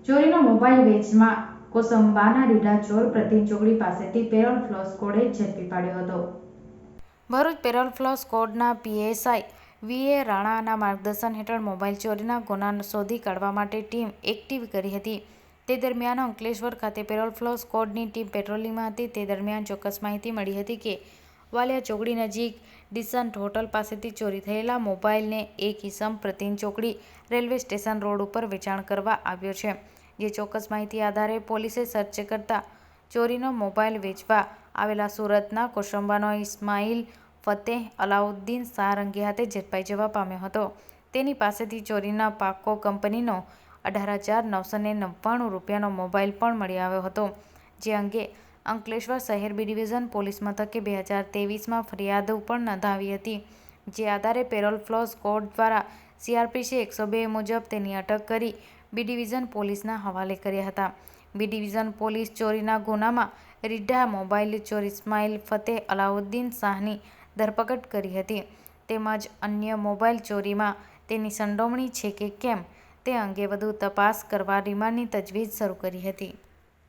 ચોરીનો મોબાઈલ વેચમાં કોસંબાના રીઢા ચોર પ્રતિન ચોકડી પાસેથી પેરોલ ફ્લો સ્કોડે ઝડપી પાડ્યો હતો. ભરૂચ પેરોલ ફ્લો સ્કોડના પીએસઆઈ વીએ રાણાના માર્ગદર્શન હેઠળ મોબાઈલ ચોરીના ગુના શોધી કાઢવા માટે ટીમ એક્ટિવ કરી હતી. તે દરમિયાન અંકલેશ્વર ખાતે પેરોલ ફ્લો સ્કોડની ટીમ પેટ્રોલિંગમાં હતી. તે દરમિયાન ચોક્કસ માહિતી મળી હતી કે વાલિયા ચોકડી નજીક ડિસન્ટ હોટલ પાસેથી ચોરી થયેલા મોબાઈલને એક ઈસમ પ્રતિન ચોકડી રેલવે સ્ટેશન રોડ ઉપર વેચાણ કરવા આવ્યો છે. જે ચોક્કસ માહિતી આધારે પોલીસે સર્ચ કરતા ચોરીનો મોબાઈલ વેચવા આવેલા સુરતના કોસંબાનો ઇસ્માઇલ ફતેહ અલાઉદ્દીન શાહ રંગે હાથે ઝડપાઈ જવા પામ્યો હતો. તેની પાસેથી ચોરીના પાકો કંપનીનો 18,999 રૂપિયાનો મોબાઈલ પણ મળી આવ્યો હતો. જે અંગે અંકલેશ્વર શહેર બી ડિવિઝન પોલીસ મથકે 2023માં ફરિયાદ પણ નોંધાવી હતી. જે આધારે પેરોલ ફ્લો સ્કોડ દ્વારા સીઆરપીસી 102 મુજબ તેની અટક કરી બી ડિવિઝન પોલીસના હવાલે કર્યા હતા. બી ડિવિઝન પોલીસ ચોરીના ગુનામાં રીઢા મોબાઈલ ચોર ઇસ્માઇલ ફતેહ અલાઉદ્દીન શાહની ધરપકડ કરી હતી. તેમજ અન્ય મોબાઈલ ચોરીમાં તેની સંડોવણી છે કે કેમ તે અંગે વધુ તપાસ કરવા રિમાન્ડની તજવીજ શરૂ કરી હતી.